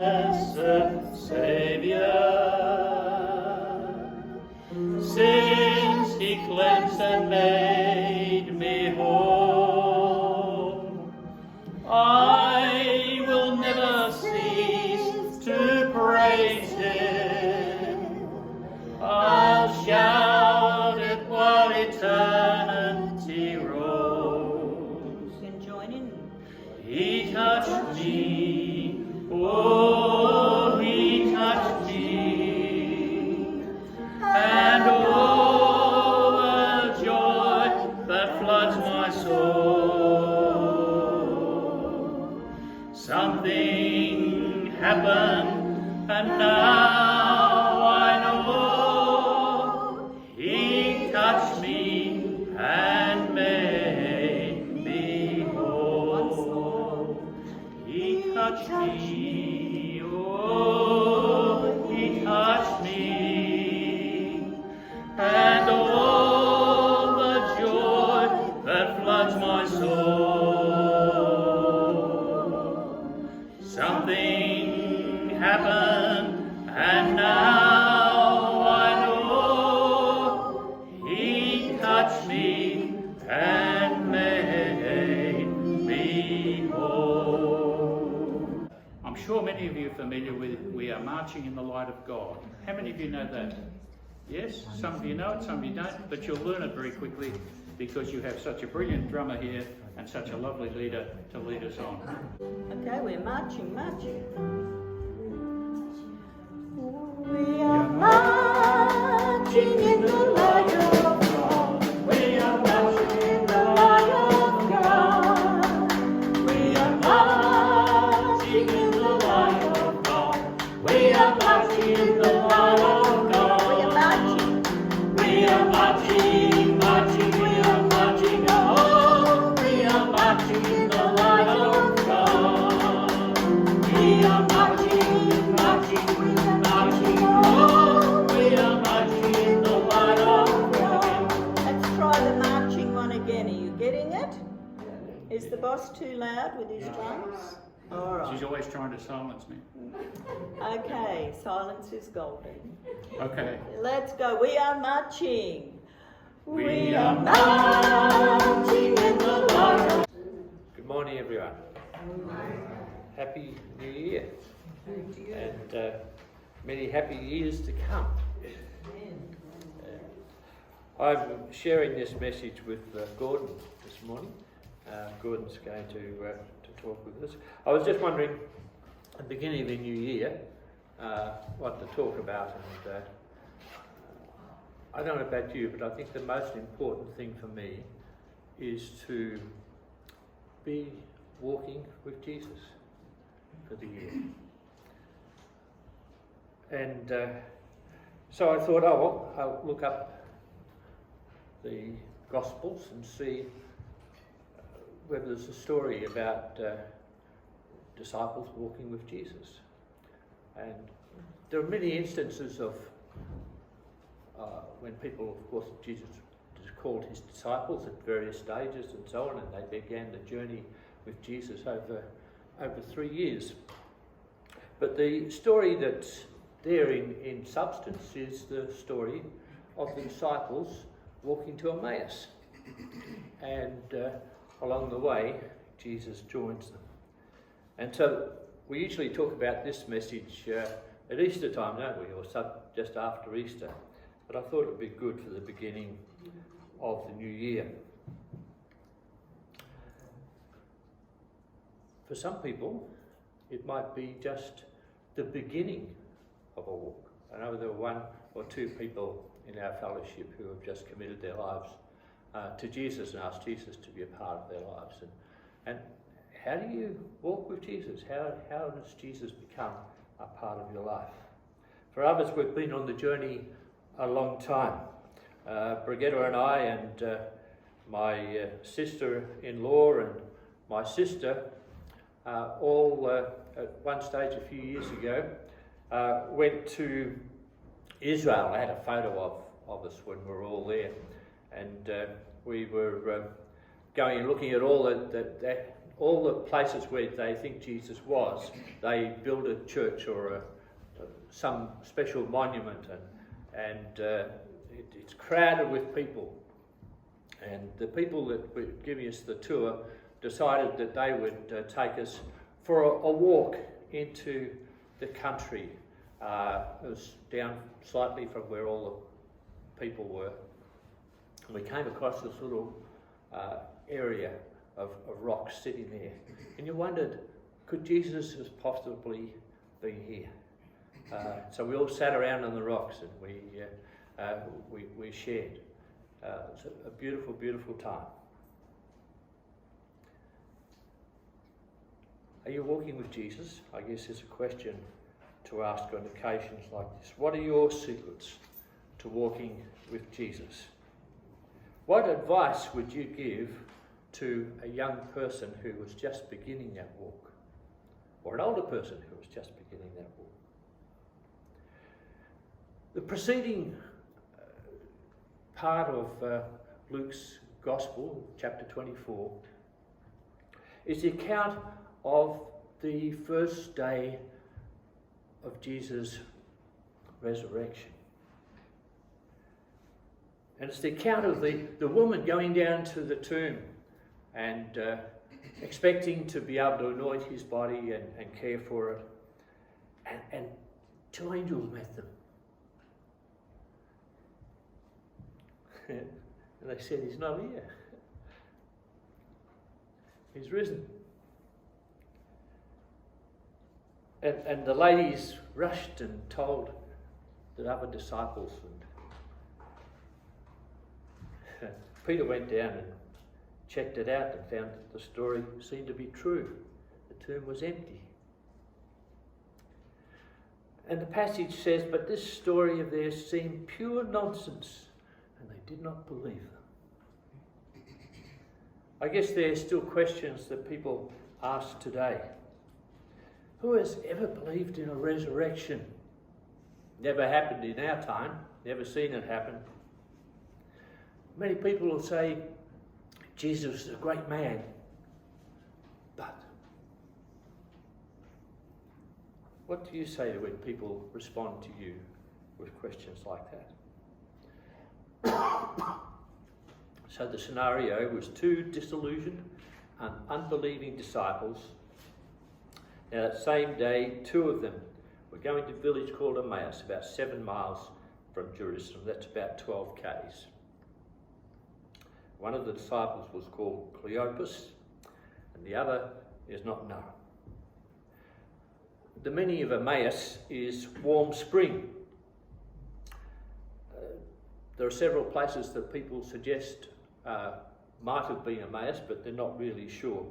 Blessed Saviour, since He cleansed and made me whole, I will never cease to praise Him. I'll shout it while eternity rolls. You can join in. He touched me, oh, He touched me, and oh, the joy that floods my soul. Something happened, and now I know He touched me and made me whole. He touched me, oh, He touched me, and all the joy that floods my soul. Something happened, and now I know He touched me and made me whole. I'm sure many of you are familiar with "We Are Marching in the Light of God." How many of you know that? Yes, some of you know it, some of you don't, but you'll learn it very quickly because you have such a brilliant drummer here and such a lovely leader to lead us on. Okay, we're marching. We are marching in the light of God. We are marching in the light of God. We are marching in the light of God. We are marching in the light of God. We are marching, marching, we are marching, oh, we are marching in the light of God. We are marching, marching, we are marching, oh, we are marching in the light of God. Let's try the marching one again. Are you getting it? Is the boss too loud with his drums? All right. She's always trying to silence me. Okay, silence is golden. Okay. Let's go. We are marching. We are marching in the light of. Good morning, everyone. Happy New Year, and many happy years to come. I'm sharing this message with Gordon this morning. Gordon's going to talk with us. I was just wondering, at the beginning of the new year, what to talk about, and I don't know about you, but I think the most important thing for me is to be walking with Jesus for the year. And so I thought, I'll look up the Gospels and see whether there's a story about disciples walking with Jesus. And there are many instances of when people, of course, Jesus called his disciples at various stages and so on, and they began the journey with Jesus over 3 years. But the story that's there in substance is the story of the disciples walking to Emmaus. And along the way, Jesus joins them. And so we usually talk about this message at Easter time, don't we, or just after Easter. But I thought it would be good for the beginning of the new year. For some people, it might be just the beginning of a walk. I know there are 1 or 2 people in our fellowship who have just committed their lives to Jesus and asked Jesus to be a part of their lives. And how do you walk with Jesus? How does Jesus become a part of your life? For others, we've been on the journey a long time. Brigitte and I and my sister-in-law and my sister all at one stage a few years ago went to Israel. I had a photo of us when we were all there, and we were going and looking at all all the places where they think Jesus was, they build a church or some special monument, and it's crowded with people. And the people that were giving us the tour decided that they would take us for a walk into the country. It was down slightly from where all the people were. And we came across this little area of rocks sitting there. And you wondered, could Jesus have possibly been here? So we all sat around on the rocks and we shared. It's a beautiful, beautiful time. Are you walking with Jesus? I guess is a question to ask on occasions like this. What are your secrets to walking with Jesus? What advice would you give to a young person who was just beginning that walk? Or an older person who was just beginning that walk? The preceding part of Luke's Gospel, chapter 24, is the account of the first day of Jesus' resurrection. And it's the account of the woman going down to the tomb and expecting to be able to anoint his body and care for it. And two angels met them. And they said, he's not here. He's risen. And the ladies rushed and told the other disciples. And Peter went down and checked it out and found that the story seemed to be true. The tomb was empty. And the passage says, but this story of theirs seemed pure nonsense, and they did not believe them. I guess there are still questions that people ask today. Who has ever believed in a resurrection? Never happened in our time, never seen it happen. Many people will say, Jesus is a great man, but what do you say when people respond to you with questions like that? So the scenario was two disillusioned and unbelieving disciples. Now that same day, two of them were going to a village called Emmaus, about 7 miles from Jerusalem. That's about 12 k's. One of the disciples was called Cleopas, and the other is not known. The meaning of Emmaus is warm spring. There are several places that people suggest might have been Emmaus, but they're not really sure.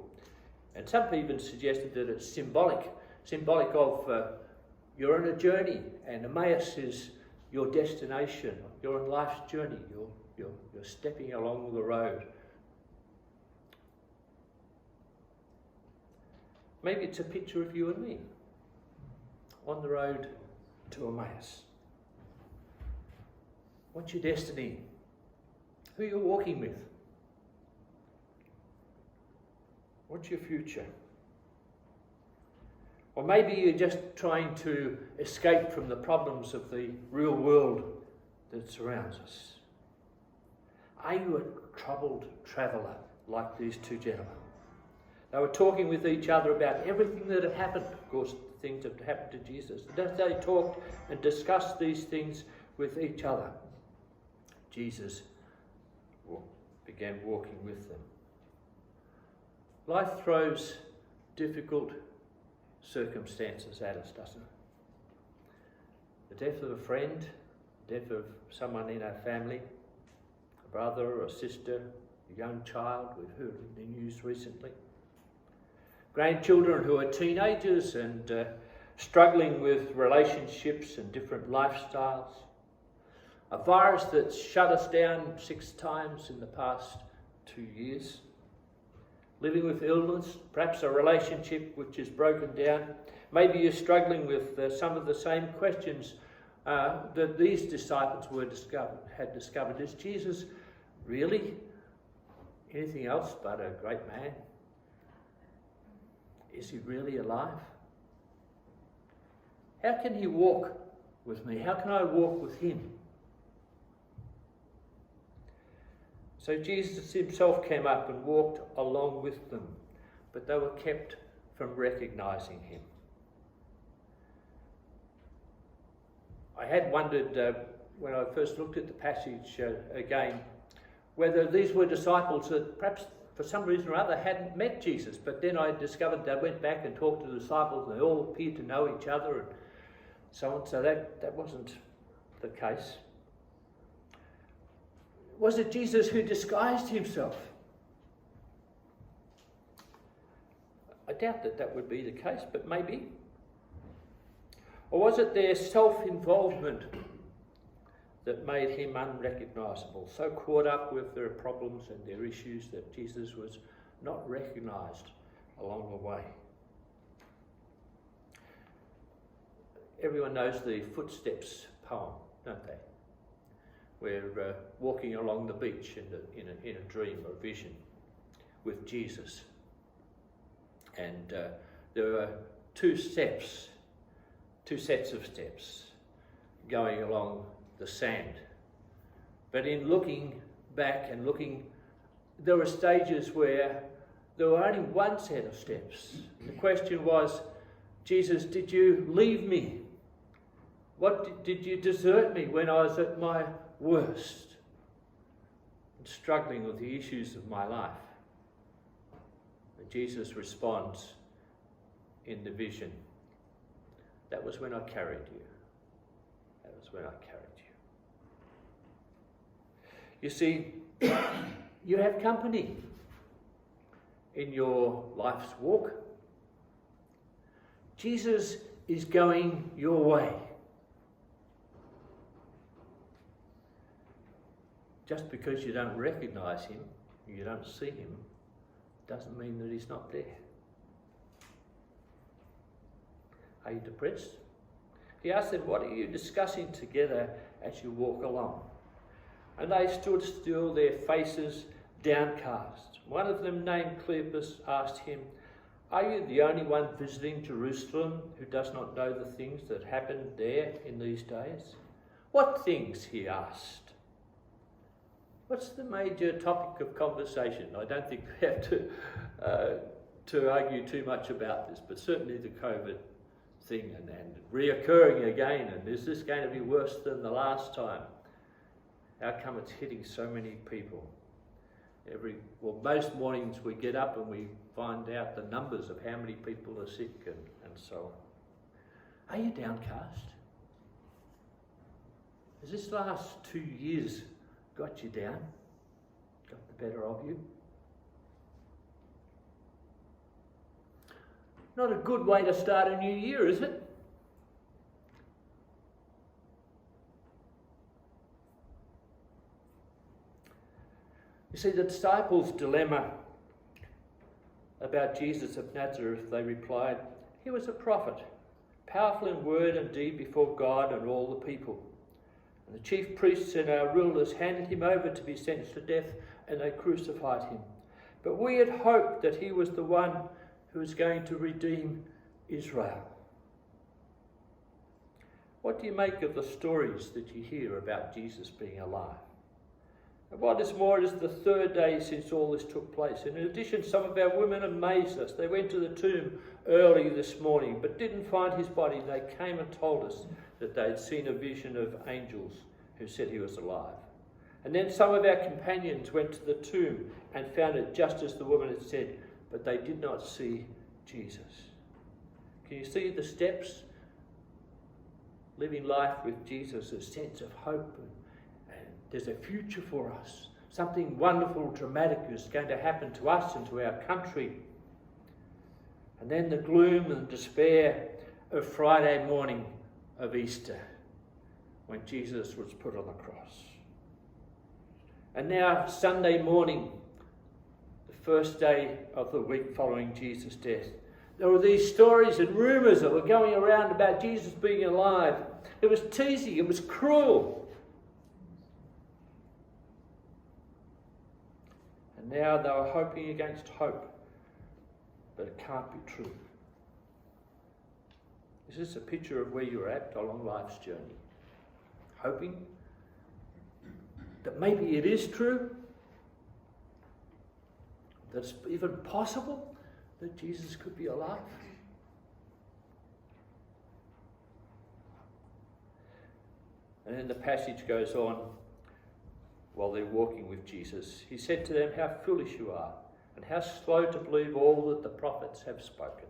And some people even suggested that it's symbolic of you're on a journey, and Emmaus is your destination. You're on life's journey. You're stepping along the road. Maybe it's a picture of you and me on the road to Emmaus. What's your destiny? Who are you walking with? What's your future? Or maybe you're just trying to escape from the problems of the real world that surrounds us. Are you a troubled traveller like these two gentlemen? They were talking with each other about everything that had happened. Of course, things that happened to Jesus. And as they talked and discussed these things with each other, Jesus began walking with them. Life throws difficult circumstances at us, doesn't it? The death of a friend, death of someone in our family, a brother or a sister, a young child, we've heard in the news recently. Grandchildren who are teenagers and struggling with relationships and different lifestyles. A virus that's shut us down 6 times in the past 2 years. Living with illness, perhaps a relationship which is broken down. Maybe you're struggling with some of the same questions that these disciples had discovered. Is Jesus really anything else but a great man? is he really alive? How can he walk with me? How can I walk with him? So Jesus himself came up and walked along with them, but they were kept from recognizing him. I had wondered when I first looked at the passage again, whether these were disciples that perhaps for some reason or other hadn't met Jesus, but then I discovered they went back and talked to the disciples and they all appeared to know each other and so on, so that wasn't the case. Was it Jesus who disguised himself? I doubt that would be the case, but maybe. Or was it their self-involvement that made him unrecognisable, so caught up with their problems and their issues that Jesus was not recognised along the way? Everyone knows the Footsteps poem, don't they? We're walking along the beach in a dream or vision with Jesus. And there are two sets of steps going along the sand. But in looking back and there were stages where there were only one set of steps. The question was, Jesus, did you leave me? Did you desert me when I was at my worst and struggling with the issues of my life? And Jesus responds in the vision, that was when I carried you. That was when I carried you. You see, you have company in your life's walk. Jesus is going your way. Just because you don't recognise him, you don't see him, doesn't mean that he's not there. Are you depressed? He asked them, what are you discussing together as you walk along? And they stood still, their faces downcast. One of them, named Cleopas, asked him, are you the only one visiting Jerusalem who does not know the things that happened there in these days? What things? He asked. What's the major topic of conversation? I don't think we have to argue too much about this, but certainly the COVID thing and reoccurring again, and is this going to be worse than the last time? How come it's hitting so many people? Most mornings we get up and we find out the numbers of how many people are sick and so on. Are you downcast? Has this last 2 years got you down? Got the better of you? Not a good way to start a new year, is it? You see, the disciples' dilemma about Jesus of Nazareth, they replied, he was a prophet, powerful in word and deed before God and all the people. And the chief priests and our rulers handed him over to be sentenced to death, and they crucified him. But we had hoped that he was the one who was going to redeem Israel. What do you make of the stories that you hear about Jesus being alive? And what is more, it is the third day since all this took place. And in addition, some of our women amazed us. They went to the tomb early this morning, but didn't find his body. They came and told us that they had seen a vision of angels who said he was alive. And then some of our companions went to the tomb and found it just as the woman had said, but they did not see Jesus. Can you see the steps? Living life with Jesus, a sense of hope, and there's a future for us. Something wonderful, dramatic is going to happen to us and to our country. And then the gloom and despair of Friday morning of Easter, when Jesus was put on the cross. And now Sunday morning, the first day of the week following Jesus' death. There were these stories and rumours that were going around about Jesus being alive. It was teasing, it was cruel. And now they were hoping against hope. but it can't be true. Is this a picture of where you're at along life's journey? Hoping that maybe it is true, that it's even possible that Jesus could be alive? And then the passage goes on, while they're walking with Jesus. He said to them, "How foolish you are, and how slow to believe all that the prophets have spoken.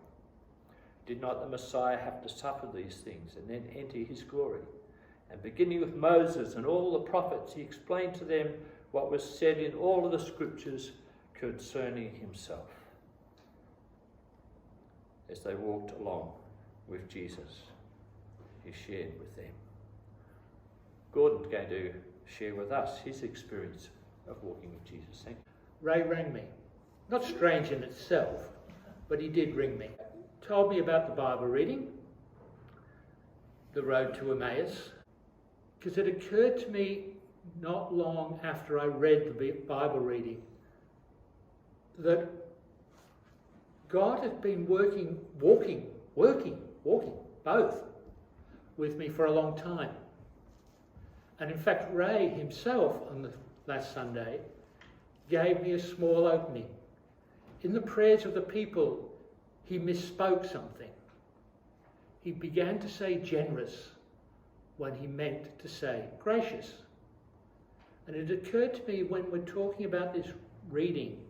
Did not the Messiah have to suffer these things and then enter his glory?" And beginning with Moses and all the prophets, he explained to them what was said in all of the scriptures concerning himself. As they walked along with Jesus, he shared with them. Gordon's going to share with us his experience of walking with Jesus. Thank you. Ray rang me. Not strange in itself, but he did ring me. Told me about the Bible reading, the road to Emmaus, because it occurred to me not long after I read the Bible reading that God has been working both with me for a long time. And in fact, Ray himself on the last Sunday gave me a small opening. In the prayers of the people, he misspoke something. He began to say generous when he meant to say gracious. And it occurred to me when we're talking about this reading,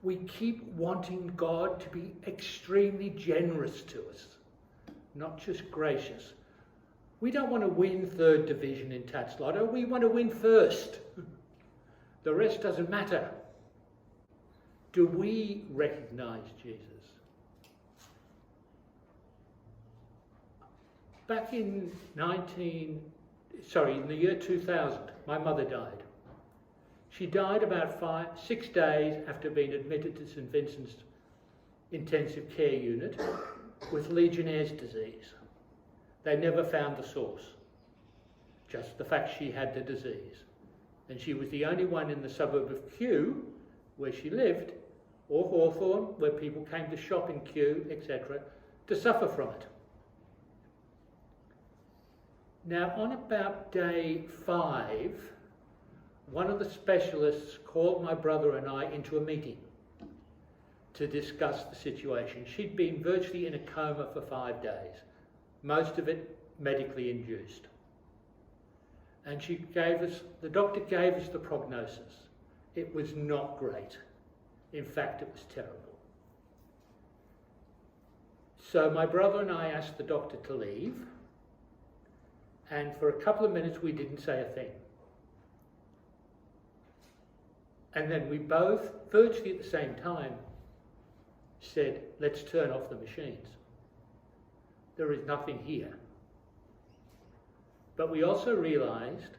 we keep wanting God to be extremely generous to us, not just gracious. We don't want to win third division in Tats Lotto, we want to win first. The rest doesn't matter. Do we recognise Jesus? Back in the year 2000, my mother died. She died about 6 days after being admitted to St Vincent's intensive care unit with Legionnaire's disease. They never found the source, just the fact she had the disease. And she was the only one in the suburb of Kew, where she lived, or Hawthorne, where people came to shop in Kew, etc., to suffer from it. Now, on about day 5, one of the specialists called my brother and I into a meeting to discuss the situation. She'd been virtually in a coma for 5 days, most of it medically induced. And the doctor gave us the prognosis. It was not great. In fact, it was terrible. So my brother and I asked the doctor to leave, and for a couple of minutes we didn't say a thing. And then we both, virtually at the same time, said, "Let's turn off the machines. There is nothing here." But we also realised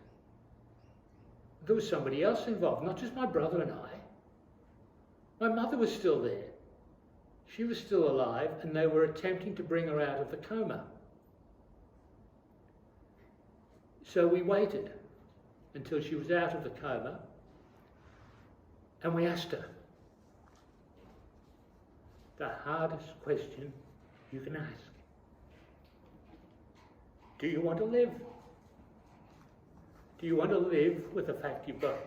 there was somebody else involved, not just my brother and I. My mother was still there. She was still alive, and they were attempting to bring her out of the coma. So we waited until she was out of the coma, and we asked her the hardest question you can ask. Do you want to live? Do you want to live with the fact you've got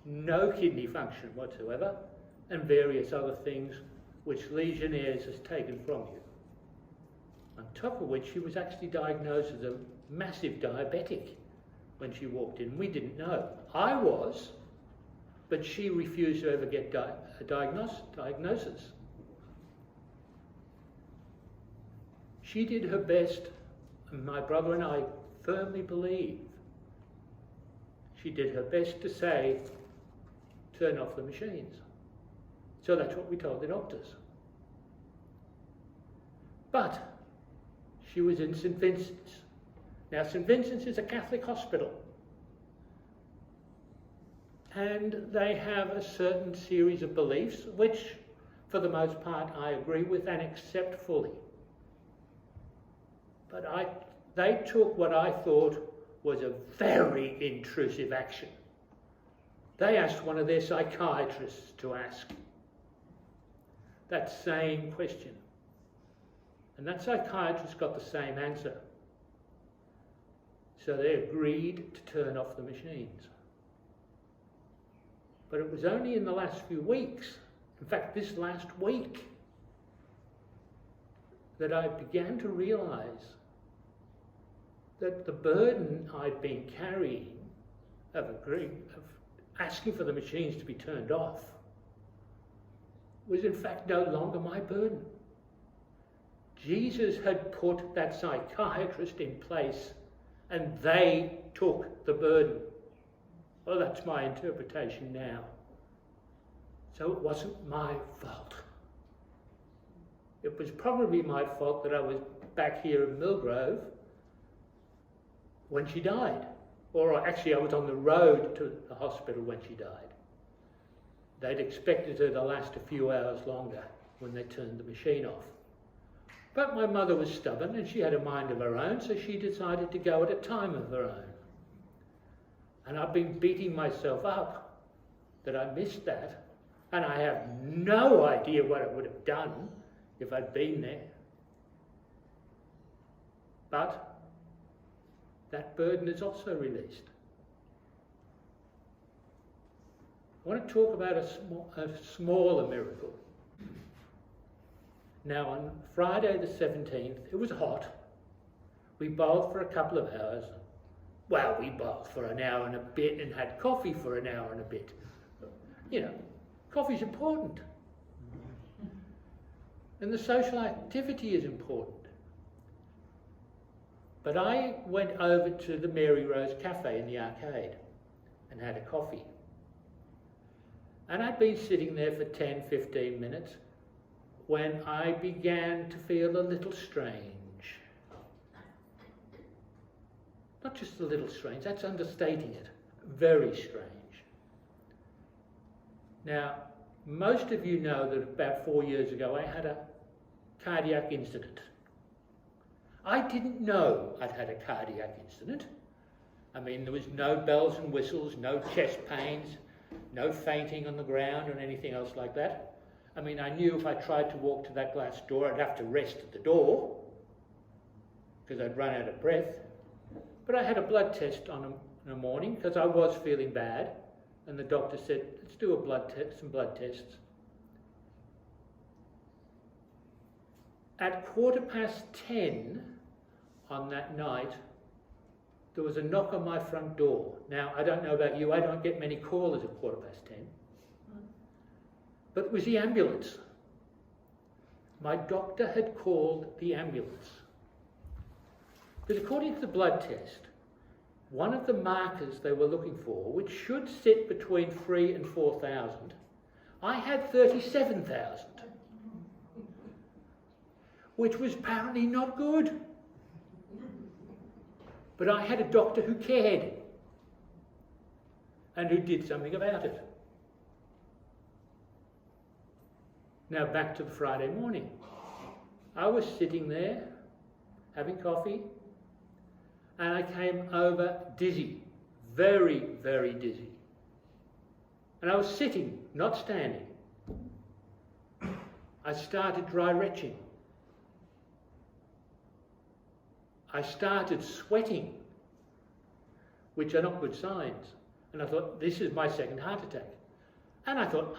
no kidney function whatsoever and various other things which Legionnaire's has taken from you? On top of which she was actually diagnosed as a massive diabetic when she walked in. We didn't know. I was, but she refused to ever get a diagnosis. She did her best, and my brother and I firmly believe she did her best to say, turn off the machines. So that's what we told the doctors. But she was in St Vincent's. Now, St Vincent's is a Catholic hospital, and they have a certain series of beliefs, which, for the most part, I agree with and accept fully. But they took what I thought was a very intrusive action. They asked one of their psychiatrists to ask. that same question. And that psychiatrist got the same answer. So they agreed to turn off the machines. But it was only in the last few weeks, in fact this last week, that I began to realise that the burden I'd been carrying of asking for the machines to be turned off was in fact no longer my burden. Jesus had put that psychiatrist in place and they took the burden. Well, that's my interpretation now. So it wasn't my fault. It was probably my fault that I was back here in Millgrove when she died. Or actually I was on the road to the hospital when she died. They'd expected her to last a few hours longer when they turned the machine off. But my mother was stubborn and she had a mind of her own, so she decided to go at a time of her own. And I've been beating myself up that I missed that, and I have no idea what I would have done if I'd been there. But that burden is also released. I want to talk about a smaller miracle. Now on Friday the 17th, it was hot. We bowled for a couple of hours. Well, we bowled for an hour and a bit and had coffee for an hour and a bit. You know, coffee's important. And the social activity is important. But I went over to the Mary Rose Cafe in the arcade and had a coffee. And I'd been sitting there for 10, 15 minutes when I began to feel a little strange. Not just a little strange, that's understating it. Very strange. Now, most of you know that about 4 years ago I had a cardiac incident. I didn't know I'd had a cardiac incident. I mean, there was no bells and whistles, no chest pains, no fainting on the ground or anything else like that. I mean, I knew if I tried to walk to that glass door, I'd have to rest at the door because I'd run out of breath. But I had a blood test in the morning because I was feeling bad, and the doctor said, let's do some blood tests. At 10:15 on that night, there was a knock on my front door. Now, I don't know about you, I don't get many callers at 10:15. But it was the ambulance. My doctor had called the ambulance. Because according to the blood test, one of the markers they were looking for, which should sit between 3,000 and 4,000, I had 37,000. Which was apparently not good. But I had a doctor who cared and who did something about it. Now back to the Friday morning. I was sitting there having coffee and I came over dizzy, very, very dizzy. And I was sitting, not standing. I started dry retching. I started sweating, which are not good signs. And I thought, this is my second heart attack. And I thought,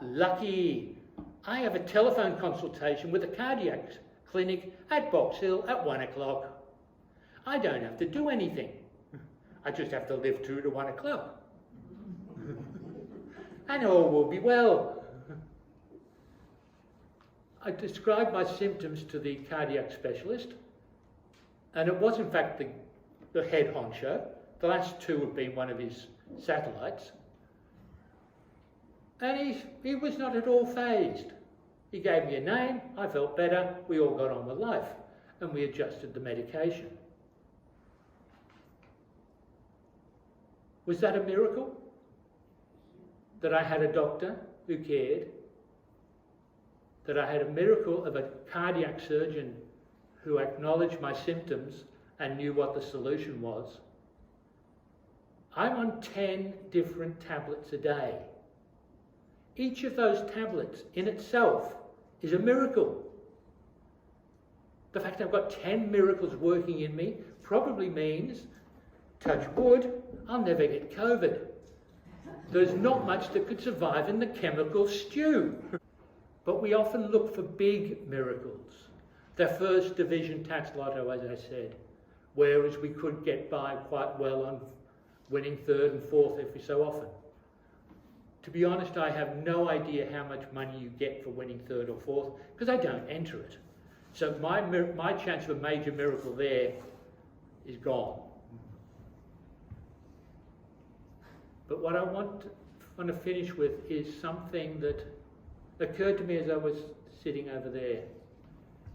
lucky. I have a telephone consultation with a cardiac clinic at Box Hill at 1 o'clock. I don't have to do anything. I just have to live through to 1 o'clock. And all will be well. I described my symptoms to the cardiac specialist. And it was in fact the head honcho. The last two had been one of his satellites. And he was not at all fazed. He gave me a name, I felt better, we all got on with life, and we adjusted the medication. Was that a miracle? That I had a doctor who cared? That I had a miracle of a cardiac surgeon who acknowledged my symptoms and knew what the solution was? I'm on 10 different tablets a day. Each of those tablets in itself is a miracle. The fact I've got 10 miracles working in me probably means, touch wood, I'll never get COVID. There's not much that could survive in the chemical stew. But we often look for big miracles. The first division tax lotto, as I said, whereas we could get by quite well on winning third and fourth every so often. To be honest, I have no idea how much money you get for winning third or fourth, because I don't enter it. So my chance of a major miracle there is gone. But what I want to finish with is something that occurred to me as I was sitting over there.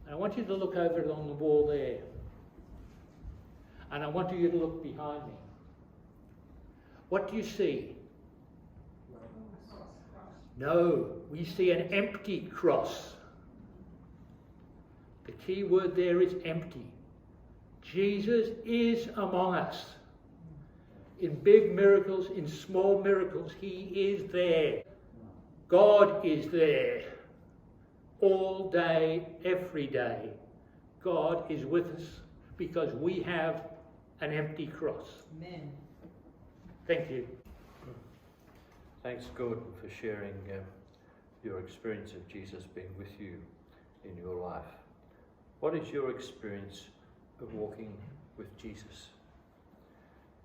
And I want you to look over it on the wall there. And I want you to look behind me. What do you see? No, we see an empty cross. The key word there is empty. Jesus is among us. In big miracles, in small miracles, he is there. God is there. All day, every day. God is with us because we have an empty cross. Amen. Thank you. Thanks, Gordon, for sharing your experience of Jesus being with you in your life. What is your experience of walking with Jesus?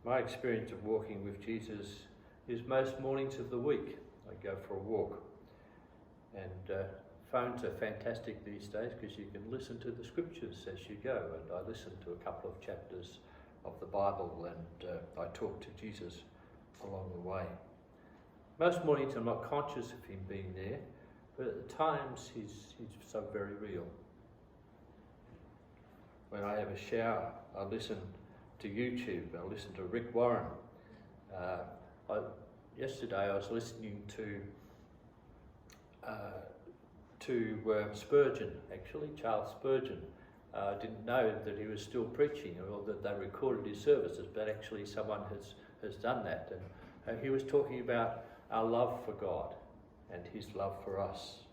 My experience of walking with Jesus is most mornings of the week. I go for a walk. And phones are fantastic these days because you can listen to the scriptures as you go. And I listen to a couple of chapters of the Bible and I talk to Jesus along the way. Most mornings I'm not conscious of him being there, but at times he's so very real. When I have a shower, I listen to YouTube, I listen to Rick Warren. Yesterday I was listening to Spurgeon, actually, Charles Spurgeon. I didn't know that he was still preaching or that they recorded his services, but actually someone has done that. And he was talking about our love for God and his love for us.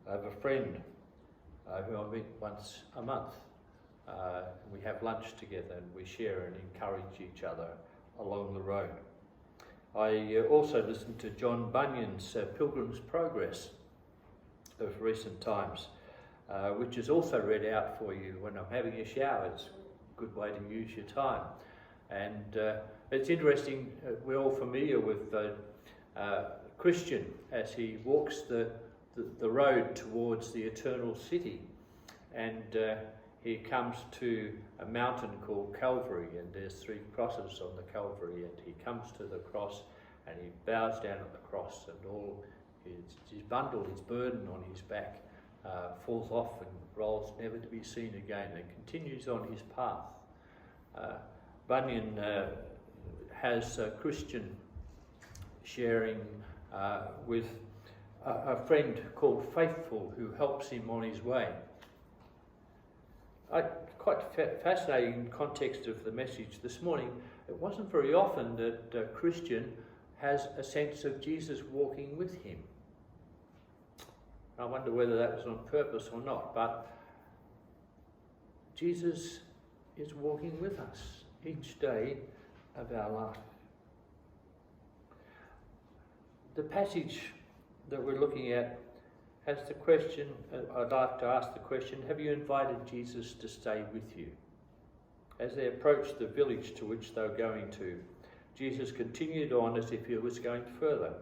I have a friend who I meet once a month. We have lunch together and we share and encourage each other along the road. I also listened to John Bunyan's Pilgrim's Progress of recent times, which is also read out for you when I'm having a shower. It's a good way to use your time. And it's interesting, we're all familiar with Christian as he walks the road towards the eternal city. And he comes to a mountain called Calvary, and there's 3 crosses on the Calvary, and he comes to the cross and he bows down at the cross, and all his bundle, his burden on his back falls off and rolls never to be seen again, and continues on his path. Bunyan has a Christian sharing with a friend called Faithful who helps him on his way. Quite fascinating in context of the message this morning. It wasn't very often that a Christian has a sense of Jesus walking with him. I wonder whether that was on purpose or not, but Jesus is walking with us each day of our life. The passage that we're looking at has the question, I'd like to ask the question, have you invited Jesus to stay with you? As they approached the village to which they were going to, Jesus continued on as if he was going further,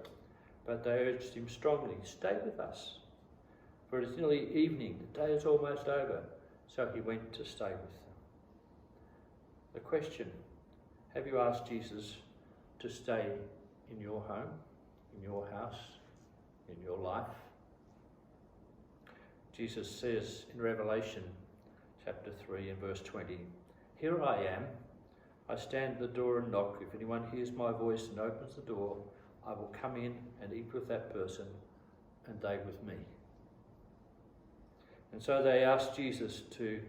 but they urged him strongly, stay with us, for it is nearly evening, the day is almost over. So he went to stay with them. The question, have you asked Jesus to stay in your home, in your house, in your life? Jesus says in Revelation chapter 3 and verse 20, here I am, I stand at the door and knock. If anyone hears my voice and opens the door, I will come in and eat with that person and they with me. And so they asked Jesus to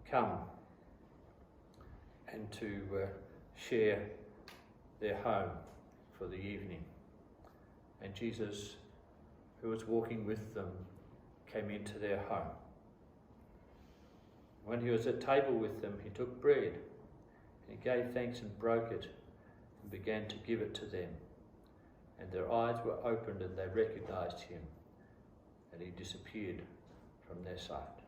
come and to share their home for the evening. And Jesus, who was walking with them, came into their home. When he was at table with them, he took bread, and he gave thanks and broke it, and began to give it to them. And their eyes were opened, and they recognized him, and he disappeared from their sight.